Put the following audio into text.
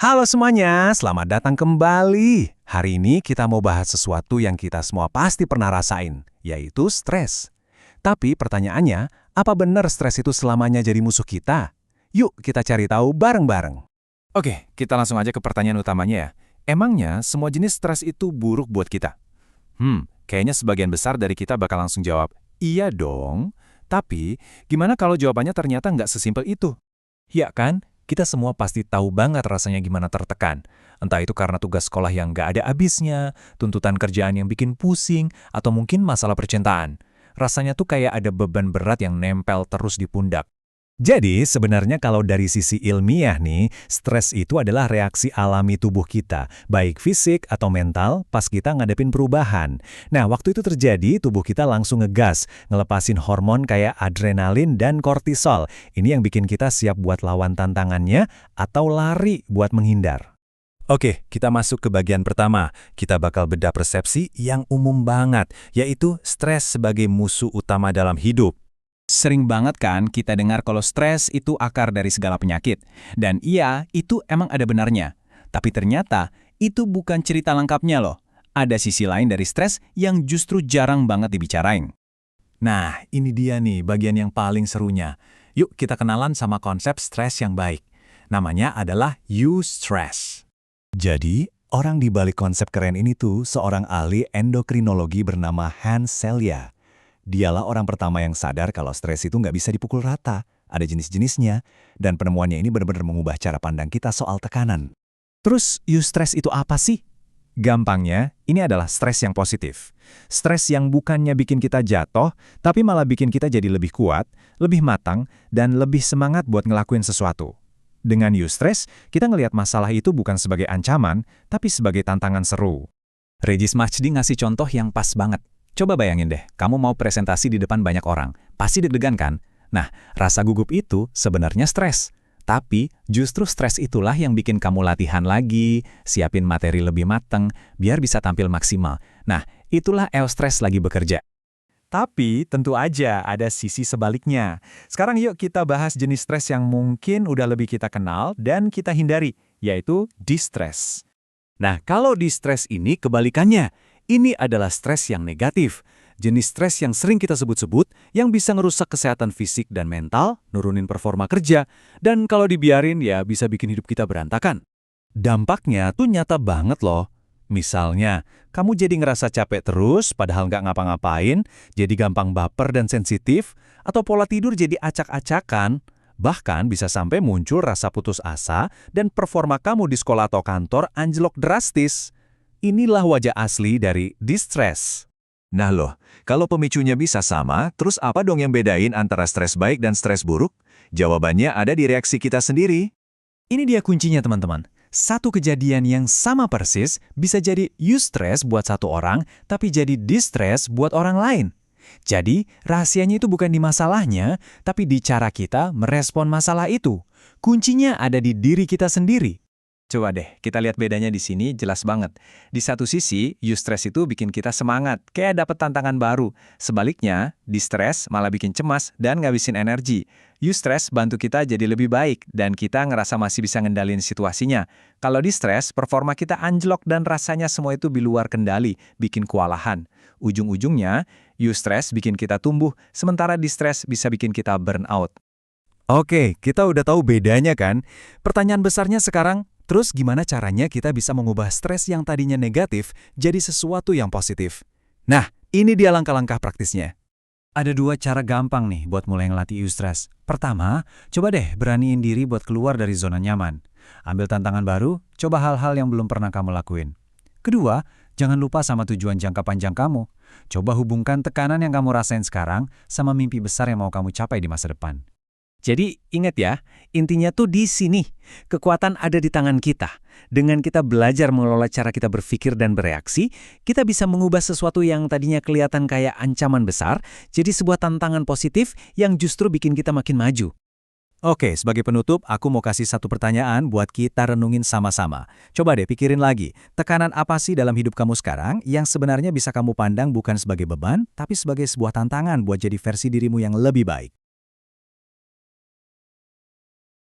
Halo semuanya, selamat datang kembali. Hari ini kita mau bahas sesuatu yang kita semua pasti pernah rasain, yaitu stres. Tapi pertanyaannya, apa benar stres itu selamanya jadi musuh kita? Yuk kita cari tahu bareng-bareng. Oke, kita langsung aja ke pertanyaan utamanya ya. Emangnya semua jenis stres itu buruk buat kita? Kayaknya sebagian besar dari kita bakal langsung jawab, iya dong. Tapi, gimana kalau jawabannya ternyata nggak sesimpel itu? Ya kan, kita semua pasti tahu banget rasanya gimana tertekan. Entah itu karena tugas sekolah yang nggak ada habisnya, tuntutan kerjaan yang bikin pusing, atau mungkin masalah percintaan. Rasanya tuh kayak ada beban berat yang nempel terus di pundak. Jadi, sebenarnya kalau dari sisi ilmiah nih, stres itu adalah reaksi alami tubuh kita, baik fisik atau mental, pas kita ngadepin perubahan. Nah, waktu itu terjadi, tubuh kita langsung ngegas, ngelepasin hormon kayak adrenalin dan kortisol. Ini yang bikin kita siap buat lawan tantangannya atau lari buat menghindar. Oke, kita masuk ke bagian pertama. Kita bakal bedah persepsi yang umum banget, yaitu stres sebagai musuh utama dalam hidup. Sering banget kan kita dengar kalau stres itu akar dari segala penyakit. Dan iya, itu emang ada benarnya. Tapi ternyata itu bukan cerita lengkapnya loh. Ada sisi lain dari stres yang justru jarang banget dibicarain. Nah, ini dia nih bagian yang paling serunya. Yuk kita kenalan sama konsep stres yang baik. Namanya adalah eustress. Jadi, orang di balik konsep keren ini tuh seorang ahli endokrinologi bernama Hans Selye. Dialah orang pertama yang sadar kalau stres itu nggak bisa dipukul rata, ada jenis-jenisnya, dan penemuannya ini benar-benar mengubah cara pandang kita soal tekanan. Terus, eustress itu apa sih? Gampangnya, ini adalah stres yang positif. Stres yang bukannya bikin kita jatuh, tapi malah bikin kita jadi lebih kuat, lebih matang, dan lebih semangat buat ngelakuin sesuatu. Dengan eustress, kita ngelihat masalah itu bukan sebagai ancaman, tapi sebagai tantangan seru. Regis Majdi ngasih contoh yang pas banget. Coba bayangin deh, kamu mau presentasi di depan banyak orang. Pasti deg-degan kan? Nah, rasa gugup itu sebenarnya stres. Tapi justru stres itulah yang bikin kamu latihan lagi, siapin materi lebih mateng, biar bisa tampil maksimal. Nah, itulah eustress lagi bekerja. Tapi tentu aja ada sisi sebaliknya. Sekarang yuk kita bahas jenis stres yang mungkin udah lebih kita kenal dan kita hindari, yaitu distress. Nah, kalau distress ini kebalikannya. Ini adalah stres yang negatif. Jenis stres yang sering kita sebut-sebut yang bisa ngerusak kesehatan fisik dan mental, nurunin performa kerja, dan kalau dibiarin ya bisa bikin hidup kita berantakan. Dampaknya tuh nyata banget loh. Misalnya, kamu jadi ngerasa capek terus padahal nggak ngapa-ngapain, jadi gampang baper dan sensitif, atau pola tidur jadi acak-acakan. Bahkan bisa sampai muncul rasa putus asa dan performa kamu di sekolah atau kantor anjlok drastis. Inilah wajah asli dari distress. Nah loh, kalau pemicunya bisa sama, terus apa dong yang bedain antara stres baik dan stres buruk? Jawabannya ada di reaksi kita sendiri. Ini dia kuncinya teman-teman. Satu kejadian yang sama persis bisa jadi eustress buat satu orang, tapi jadi distress buat orang lain. Jadi, rahasianya itu bukan di masalahnya, tapi di cara kita merespon masalah itu. Kuncinya ada di diri kita sendiri. Coba deh, kita lihat bedanya di sini jelas banget. Di satu sisi, eustress itu bikin kita semangat, kayak dapet tantangan baru. Sebaliknya, distress malah bikin cemas dan ngabisin energi. Eustress bantu kita jadi lebih baik, dan kita ngerasa masih bisa ngendalin situasinya. Kalau distress, performa kita anjlok dan rasanya semua itu di luar kendali, bikin kewalahan. Ujung-ujungnya, eustress bikin kita tumbuh, sementara distress bisa bikin kita burn out. Oke, kita udah tahu bedanya kan? Pertanyaan besarnya sekarang, terus gimana caranya kita bisa mengubah stres yang tadinya negatif jadi sesuatu yang positif? Nah, ini dia langkah-langkah praktisnya. Ada dua cara gampang nih buat mulai ngelatih eustress. Pertama, coba deh beraniin diri buat keluar dari zona nyaman. Ambil tantangan baru, coba hal-hal yang belum pernah kamu lakuin. Kedua, jangan lupa sama tujuan jangka panjang kamu. Coba hubungkan tekanan yang kamu rasain sekarang sama mimpi besar yang mau kamu capai di masa depan. Jadi ingat ya, intinya tuh di sini. Kekuatan ada di tangan kita. Dengan kita belajar mengelola cara kita berpikir dan bereaksi, kita bisa mengubah sesuatu yang tadinya kelihatan kayak ancaman besar, jadi sebuah tantangan positif yang justru bikin kita makin maju. Oke, sebagai penutup, aku mau kasih satu pertanyaan buat kita renungin sama-sama. Coba deh pikirin lagi, tekanan apa sih dalam hidup kamu sekarang yang sebenarnya bisa kamu pandang bukan sebagai beban, tapi sebagai sebuah tantangan buat jadi versi dirimu yang lebih baik.